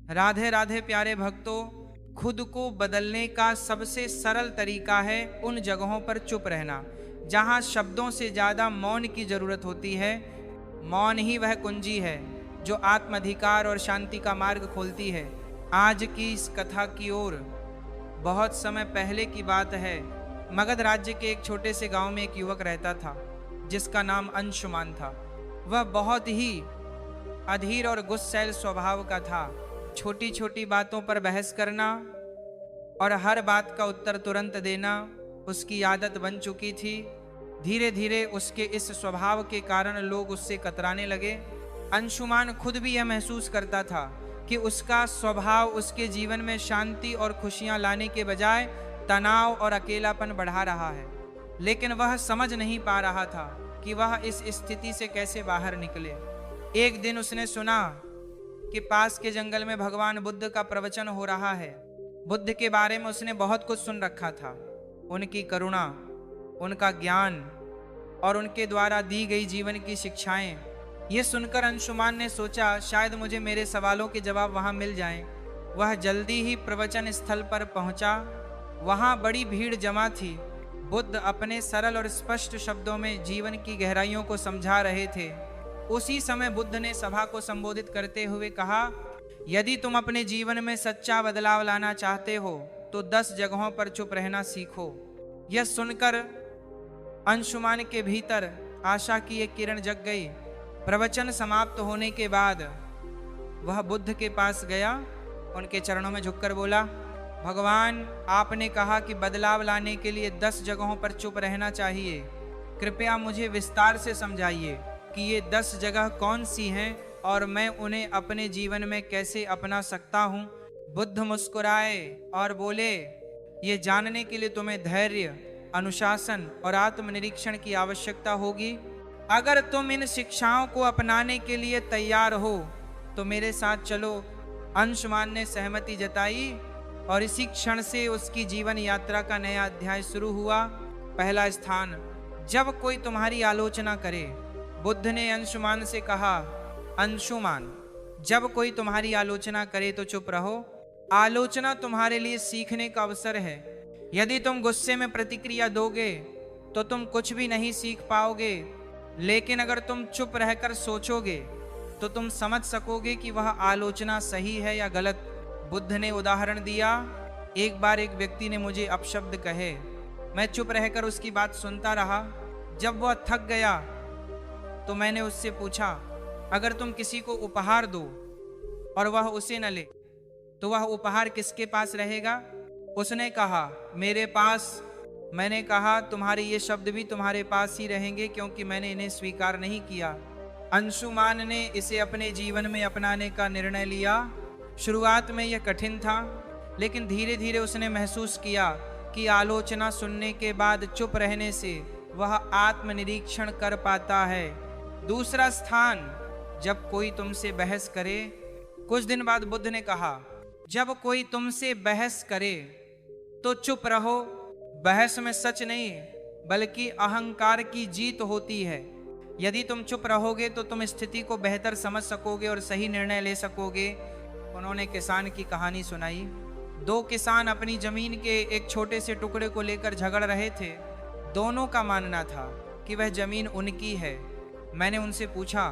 राधे राधे प्यारे भक्तों, खुद को बदलने का सबसे सरल तरीका है उन जगहों पर चुप रहना जहां शब्दों से ज्यादा मौन की जरूरत होती है। मौन ही वह कुंजी है जो आत्माधिकार और शांति का मार्ग खोलती है। आज की इस कथा की ओर बहुत समय पहले की बात है। मगध राज्य के एक छोटे से गांव में एक युवक रहता था जिसका नाम अंशुमान था। वह बहुत ही अधीर और गुस्सैल स्वभाव का था। छोटी छोटी बातों पर बहस करना और हर बात का उत्तर तुरंत देना उसकी आदत बन चुकी थी। धीरे धीरे उसके इस स्वभाव के कारण लोग उससे कतराने लगे। अंशुमान खुद भी यह महसूस करता था कि उसका स्वभाव उसके जीवन में शांति और खुशियां लाने के बजाय तनाव और अकेलापन बढ़ा रहा है, लेकिन वह समझ नहीं पा रहा था कि वह इस स्थिति से कैसे बाहर निकले। एक दिन उसने सुना कि पास के जंगल में भगवान बुद्ध का प्रवचन हो रहा है। बुद्ध के बारे में उसने बहुत कुछ सुन रखा था, उनकी करुणा, उनका ज्ञान और उनके द्वारा दी गई जीवन की शिक्षाएं। ये सुनकर अंशुमान ने सोचा शायद मुझे मेरे सवालों के जवाब वहां मिल जाएं। वह जल्दी ही प्रवचन स्थल पर पहुंचा। वहां बड़ी भीड़ जमा थी। बुद्ध अपने सरल और स्पष्ट शब्दों में जीवन की गहराइयों को समझा रहे थे। उसी समय बुद्ध ने सभा को संबोधित करते हुए कहा, यदि तुम अपने जीवन में सच्चा बदलाव लाना चाहते हो तो 10 जगहों पर चुप रहना सीखो। यह सुनकर अंशुमान के भीतर आशा की एक किरण जग गई। प्रवचन समाप्त होने के बाद वह बुद्ध के पास गया, उनके चरणों में झुककर बोला, भगवान, आपने कहा कि बदलाव लाने के लिए 10 जगहों पर चुप रहना चाहिए। कृपया मुझे विस्तार से समझाइए कि ये 10 जगह कौन सी हैं और मैं उन्हें अपने जीवन में कैसे अपना सकता हूँ। बुद्ध मुस्कुराए और बोले, ये जानने के लिए तुम्हें धैर्य, अनुशासन और आत्मनिरीक्षण की आवश्यकता होगी। अगर तुम इन शिक्षाओं को अपनाने के लिए तैयार हो तो मेरे साथ चलो। अंशुमान ने सहमति जताई और इसी क्षण से उसकी जीवन यात्रा का नया अध्याय शुरू हुआ। पहला स्थान, जब कोई तुम्हारी आलोचना करे। बुद्ध ने अंशुमान से कहा, अंशुमान, जब कोई तुम्हारी आलोचना करे तो चुप रहो। आलोचना तुम्हारे लिए सीखने का अवसर है। यदि तुम गुस्से में प्रतिक्रिया दोगे तो तुम कुछ भी नहीं सीख पाओगे, लेकिन अगर तुम चुप रहकर सोचोगे तो तुम समझ सकोगे कि वह आलोचना सही है या गलत। बुद्ध ने उदाहरण दिया, एक बार एक व्यक्ति ने मुझे अपशब्द कहे। मैं चुप रहकर उसकी बात सुनता रहा। जब वह थक गया तो मैंने उससे पूछा, अगर तुम किसी को उपहार दो और वह उसे न ले तो वह उपहार किसके पास रहेगा? उसने कहा, मेरे पास। मैंने कहा, तुम्हारे ये शब्द भी तुम्हारे पास ही रहेंगे क्योंकि मैंने इन्हें स्वीकार नहीं किया। अंशुमान ने इसे अपने जीवन में अपनाने का निर्णय लिया। शुरुआत में यह कठिन था, लेकिन धीरे धीरे उसने महसूस किया कि आलोचना सुनने के बाद चुप रहने से वह आत्मनिरीक्षण कर पाता है। दूसरा स्थान, जब कोई तुमसे बहस करे। कुछ दिन बाद बुद्ध ने कहा, जब कोई तुमसे बहस करे तो चुप रहो। बहस में सच नहीं बल्कि अहंकार की जीत होती है। यदि तुम चुप रहोगे तो तुम स्थिति को बेहतर समझ सकोगे और सही निर्णय ले सकोगे। उन्होंने किसान की कहानी सुनाई। 2 किसान अपनी जमीन के एक छोटे से टुकड़े को लेकर झगड़ रहे थे। दोनों का मानना था कि वह जमीन उनकी है। मैंने उनसे पूछा,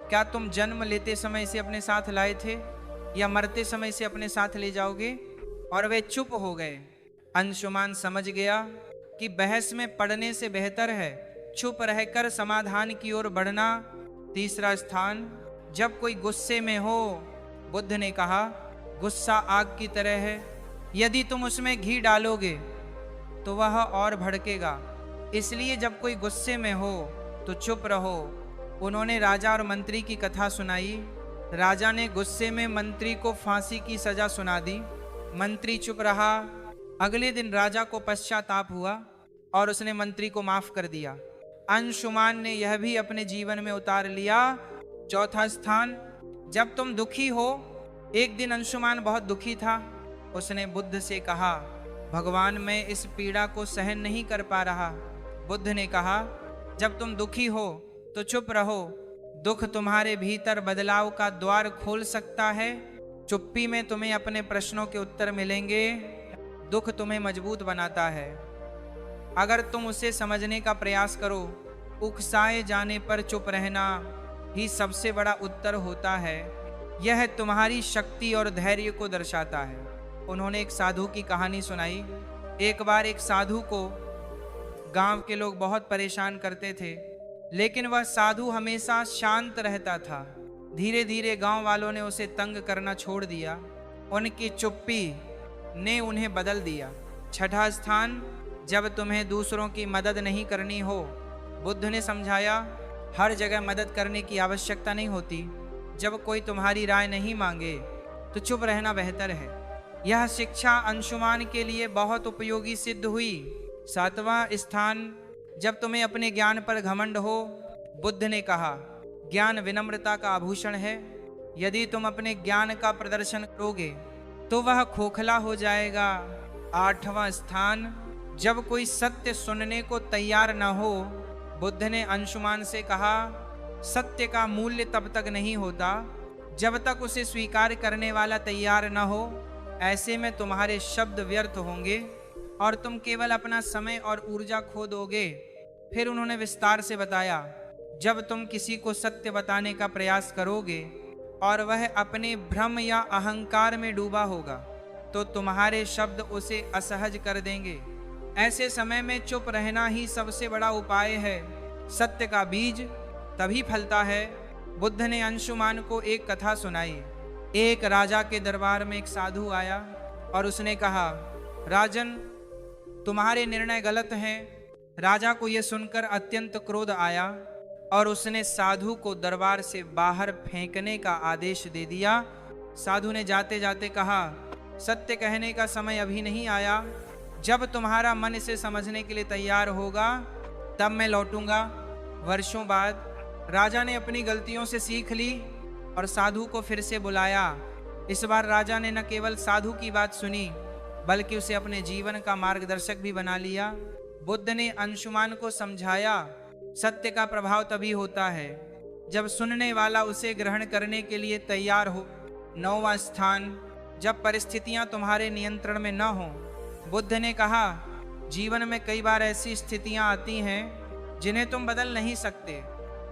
क्या तुम जन्म लेते समय इसे अपने साथ लाए थे या मरते समय इसे अपने साथ ले जाओगे? और वे चुप हो गए। अंशुमान समझ गया कि बहस में पड़ने से बेहतर है चुप रहकर समाधान की ओर बढ़ना। तीसरा स्थान, जब कोई गुस्से में हो। बुद्ध ने कहा, गुस्सा आग की तरह है, यदि तुम उसमें घी डालोगे तो वह और भड़केगा। इसलिए जब कोई गुस्से में हो तो चुप रहो। उन्होंने राजा और मंत्री की कथा सुनाई। राजा ने गुस्से में मंत्री को फांसी की सजा सुना दी। मंत्री चुप रहा। अगले दिन राजा को पश्चाताप हुआ और उसने मंत्री को माफ कर दिया। अंशुमान ने यह भी अपने जीवन में उतार लिया। चौथा स्थान, जब तुम दुखी हो। एक दिन अंशुमान बहुत दुखी था। उसने बुद्ध से कहा, भगवान, मैं इस पीड़ा को सहन नहीं कर पा रहा। बुद्ध ने कहा, जब तुम दुखी हो तो चुप रहो। दुख तुम्हारे भीतर बदलाव का द्वार खोल सकता है। चुप्पी में तुम्हें अपने प्रश्नों के उत्तर मिलेंगे। दुख तुम्हें मजबूत बनाता है। अगर तुम उसे समझने का प्रयास करो, उकसाए जाने पर चुप रहना ही सबसे बड़ा उत्तर होता है। यह तुम्हारी शक्ति और धैर्य को दर्शाता है। उन्होंने एक साधु की कहानी सुनाई। एक बार एक साधु को गांव के लोग बहुत परेशान करते थे, लेकिन वह साधु हमेशा शांत रहता था। धीरे धीरे गांव वालों ने उसे तंग करना छोड़ दिया। उनकी चुप्पी ने उन्हें बदल दिया। छठा स्थान, जब तुम्हें दूसरों की मदद नहीं करनी हो। बुद्ध ने समझाया, हर जगह मदद करने की आवश्यकता नहीं होती। जब कोई तुम्हारी राय नहीं मांगे तो चुप रहना बेहतर है। यह शिक्षा अंशुमान के लिए बहुत उपयोगी सिद्ध हुई। सातवां स्थान, जब तुम्हें अपने ज्ञान पर घमंड हो। बुद्ध ने कहा, ज्ञान विनम्रता का आभूषण है। यदि तुम अपने ज्ञान का प्रदर्शन करोगे तो वह खोखला हो जाएगा। आठवां स्थान, जब कोई सत्य सुनने को तैयार न हो। बुद्ध ने अंशुमान से कहा, सत्य का मूल्य तब तक नहीं होता जब तक उसे स्वीकार करने वाला तैयार न हो। ऐसे में तुम्हारे शब्द व्यर्थ होंगे और तुम केवल अपना समय और ऊर्जा खो दोगे। फिर उन्होंने विस्तार से बताया, जब तुम किसी को सत्य बताने का प्रयास करोगे और वह अपने भ्रम या अहंकार में डूबा होगा तो तुम्हारे शब्द उसे असहज कर देंगे। ऐसे समय में चुप रहना ही सबसे बड़ा उपाय है। सत्य का बीज तभी फलता है। बुद्ध ने अंशुमान को एक कथा सुनाई। एक राजा के दरबार में एक साधु आया और उसने कहा, राजन, तुम्हारे निर्णय गलत हैं। राजा को यह सुनकर अत्यंत क्रोध आया और उसने साधु को दरबार से बाहर फेंकने का आदेश दे दिया। साधु ने जाते जाते कहा, सत्य कहने का समय अभी नहीं आया। जब तुम्हारा मन इसे समझने के लिए तैयार होगा तब मैं लौटूंगा। वर्षों बाद राजा ने अपनी गलतियों से सीख ली और साधु को फिर से बुलाया। इस बार राजा ने न केवल साधु की बात सुनी बल्कि उसे अपने जीवन का मार्गदर्शक भी बना लिया। बुद्ध ने अंशुमान को समझाया, सत्य का प्रभाव तभी होता है जब सुनने वाला उसे ग्रहण करने के लिए तैयार हो। नौवां स्थान, जब परिस्थितियां तुम्हारे नियंत्रण में न हो। बुद्ध ने कहा, जीवन में कई बार ऐसी स्थितियां आती हैं जिन्हें तुम बदल नहीं सकते।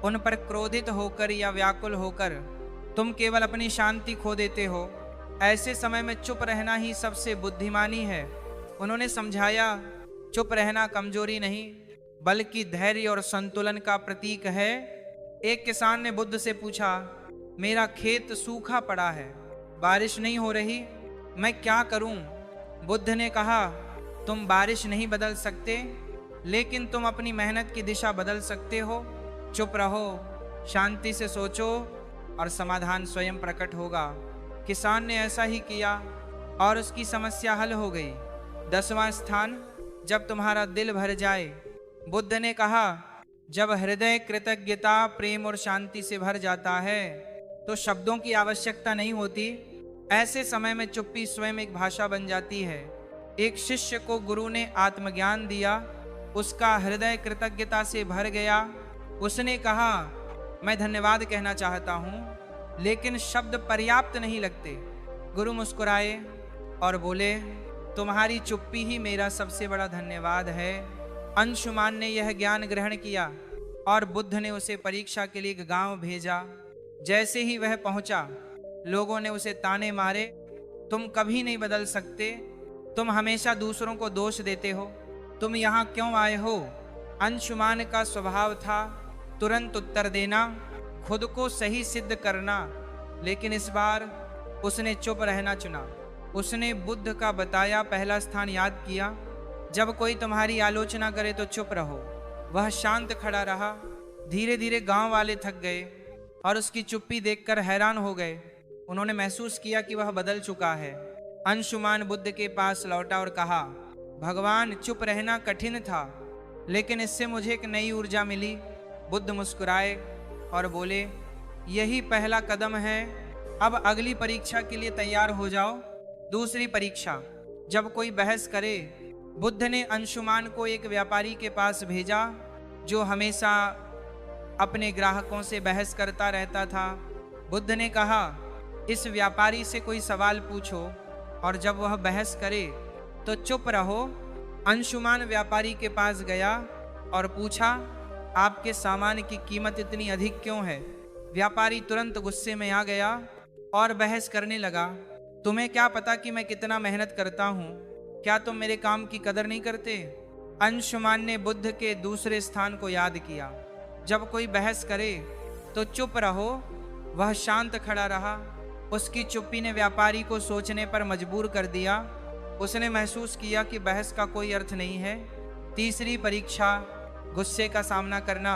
उन पर क्रोधित होकर या व्याकुल होकर तुम केवल अपनी शांति खो देते हो। ऐसे समय में चुप रहना ही सबसे बुद्धिमानी है। उन्होंने समझाया, चुप रहना कमजोरी नहीं बल्कि धैर्य और संतुलन का प्रतीक है। एक किसान ने बुद्ध से पूछा, मेरा खेत सूखा पड़ा है, बारिश नहीं हो रही, मैं क्या करूं? बुद्ध ने कहा, तुम बारिश नहीं बदल सकते लेकिन तुम अपनी मेहनत की दिशा बदल सकते हो। चुप रहो, शांति से सोचो और समाधान स्वयं प्रकट होगा। किसान ने ऐसा ही किया और उसकी समस्या हल हो गई। 10वां स्थान, जब तुम्हारा दिल भर जाए। बुद्ध ने कहा, जब हृदय कृतज्ञता, प्रेम और शांति से भर जाता है तो शब्दों की आवश्यकता नहीं होती। ऐसे समय में चुप्पी स्वयं एक भाषा बन जाती है। एक शिष्य को गुरु ने आत्मज्ञान दिया। उसका हृदय कृतज्ञता से भर गया। उसने कहा, मैं धन्यवाद कहना चाहता हूँ लेकिन शब्द पर्याप्त नहीं लगते। गुरु मुस्कुराए और बोले, तुम्हारी चुप्पी ही मेरा सबसे बड़ा धन्यवाद है। अंशुमान ने यह ज्ञान ग्रहण किया और बुद्ध ने उसे परीक्षा के लिए एक गांव भेजा। जैसे ही वह पहुंचा, लोगों ने उसे ताने मारे, तुम कभी नहीं बदल सकते, तुम हमेशा दूसरों को दोष देते हो, तुम यहाँ क्यों आए हो? अंशुमान का स्वभाव था तुरंत उत्तर देना, खुद को सही सिद्ध करना, लेकिन इस बार उसने चुप रहना चुना। उसने बुद्ध का बताया पहला स्थान याद किया, जब कोई तुम्हारी आलोचना करे तो चुप रहो। वह शांत खड़ा रहा। धीरे धीरे गांव वाले थक गए और उसकी चुप्पी देखकर हैरान हो गए। उन्होंने महसूस किया कि वह बदल चुका है। अंशुमान बुद्ध के पास लौटा और कहा, भगवान, चुप रहना कठिन था लेकिन इससे मुझे एक नई ऊर्जा मिली। बुद्ध मुस्कुराए और बोले, यही पहला कदम है, अब अगली परीक्षा के लिए तैयार हो जाओ। दूसरी परीक्षा, जब कोई बहस करे। बुद्ध ने अंशुमान को एक व्यापारी के पास भेजा जो हमेशा अपने ग्राहकों से बहस करता रहता था। बुद्ध ने कहा, इस व्यापारी से कोई सवाल पूछो और जब वह बहस करे तो चुप रहो। अंशुमान व्यापारी के पास गया और पूछा, आपके सामान की कीमत इतनी अधिक क्यों है? व्यापारी तुरंत गुस्से में आ गया और बहस करने लगा, तुम्हें क्या पता कि मैं कितना मेहनत करता हूँ? क्या तुम मेरे काम की कदर नहीं करते? अंशुमान ने बुद्ध के दूसरे स्थान को याद किया, जब कोई बहस करे तो चुप रहो। वह शांत खड़ा रहा। उसकी चुप्पी ने व्यापारी को सोचने पर मजबूर कर दिया। उसने महसूस किया कि बहस का कोई अर्थ नहीं है। तीसरी परीक्षा, गुस्से का सामना करना।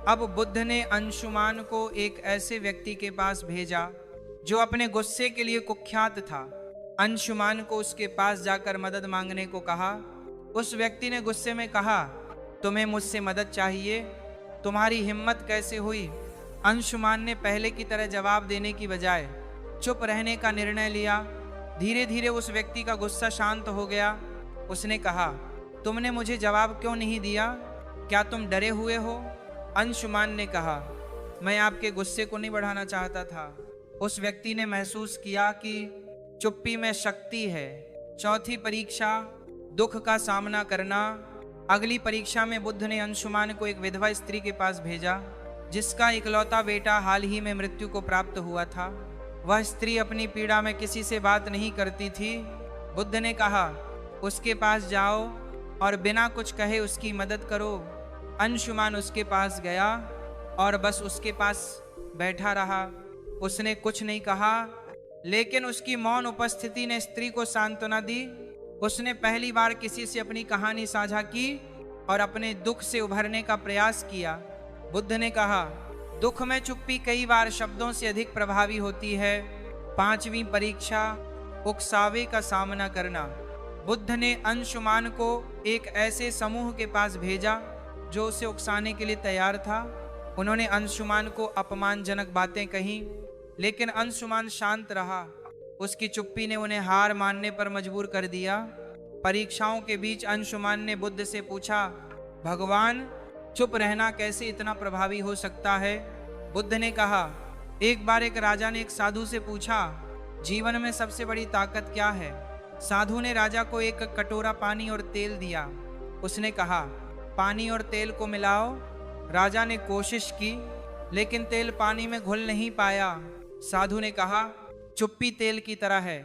अब बुद्ध ने अंशुमान को एक ऐसे व्यक्ति के पास भेजा जो अपने गुस्से के लिए कुख्यात था। अंशुमान को उसके पास जाकर मदद मांगने को कहा। उस व्यक्ति ने गुस्से में कहा, तुम्हें मुझसे मदद चाहिए? तुम्हारी हिम्मत कैसे हुई? अंशुमान ने पहले की तरह जवाब देने की बजाय चुप रहने का निर्णय लिया। धीरे धीरे उस व्यक्ति का गुस्सा शांत हो गया। उसने कहा, तुमने मुझे जवाब क्यों नहीं दिया? क्या तुम डरे हुए हो? अंशुमान ने कहा, मैं आपके गुस्से को नहीं बढ़ाना चाहता था। उस व्यक्ति ने महसूस किया कि चुप्पी में शक्ति है। चौथी परीक्षा, दुख का सामना करना। अगली परीक्षा में बुद्ध ने अंशुमान को एक विधवा स्त्री के पास भेजा जिसका इकलौता बेटा हाल ही में मृत्यु को प्राप्त हुआ था। वह स्त्री अपनी पीड़ा में किसी से बात नहीं करती थी। बुद्ध ने कहा, उसके पास जाओ और बिना कुछ कहे उसकी मदद करो। अंशुमान उसके पास गया और बस उसके पास बैठा रहा। उसने कुछ नहीं कहा, लेकिन उसकी मौन उपस्थिति ने स्त्री को सांत्वना दी। उसने पहली बार किसी से अपनी कहानी साझा की और अपने दुख से उभरने का प्रयास किया। बुद्ध ने कहा, दुख में चुप्पी कई बार शब्दों से अधिक प्रभावी होती है। पांचवी परीक्षा, उकसावे का सामना करना। बुद्ध ने अंशुमान को एक ऐसे समूह के पास भेजा जो उसे उकसाने के लिए तैयार था। उन्होंने अंशुमान को अपमानजनक बातें कहीं, लेकिन अंशुमान शांत रहा। उसकी चुप्पी ने उन्हें हार मानने पर मजबूर कर दिया। परीक्षाओं के बीच अंशुमान ने बुद्ध से पूछा, भगवान, चुप रहना कैसे इतना प्रभावी हो सकता है? बुद्ध ने कहा, एक बार एक राजा ने एक साधु से पूछा, जीवन में सबसे बड़ी ताकत क्या है? साधु ने राजा को एक कटोरा पानी और तेल दिया। उसने कहा, पानी और तेल को मिलाओ। राजा ने कोशिश की, लेकिन तेल पानी में घुल नहीं पाया। साधु ने कहा, चुप्पी तेल की तरह है,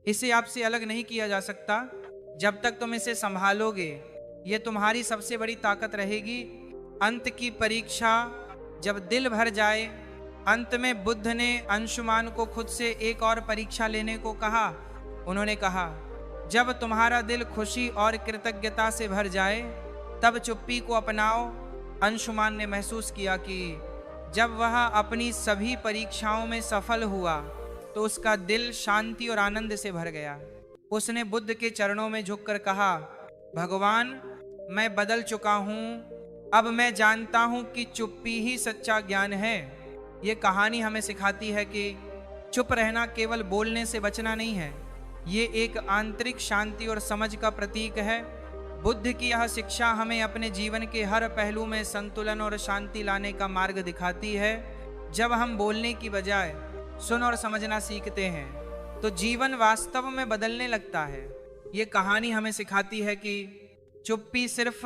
इसे आपसे अलग नहीं किया जा सकता। जब तक तुम इसे संभालोगे, ये तुम्हारी सबसे बड़ी ताकत रहेगी। अंत की परीक्षा, जब दिल भर जाए। अंत में बुद्ध ने अंशुमान को खुद से एक और परीक्षा लेने को कहा। उन्होंने कहा, जब तुम्हारा दिल खुशी और कृतज्ञता से भर जाए, तब चुप्पी को अपनाओ। अंशुमान ने महसूस किया कि जब वह अपनी सभी परीक्षाओं में सफल हुआ तो उसका दिल शांति और आनंद से भर गया। उसने बुद्ध के चरणों में झुककर कहा, भगवान, मैं बदल चुका हूँ। अब मैं जानता हूँ कि चुप्पी ही सच्चा ज्ञान है। ये कहानी हमें सिखाती है कि चुप रहना केवल बोलने से बचना नहीं है, ये एक आंतरिक शांति और समझ का प्रतीक है। बुद्ध की यह शिक्षा हमें अपने जीवन के हर पहलू में संतुलन और शांति लाने का मार्ग दिखाती है। जब हम बोलने की बजाय सुन और समझना सीखते हैं तो जीवन वास्तव में बदलने लगता है। ये कहानी हमें सिखाती है कि चुप्पी सिर्फ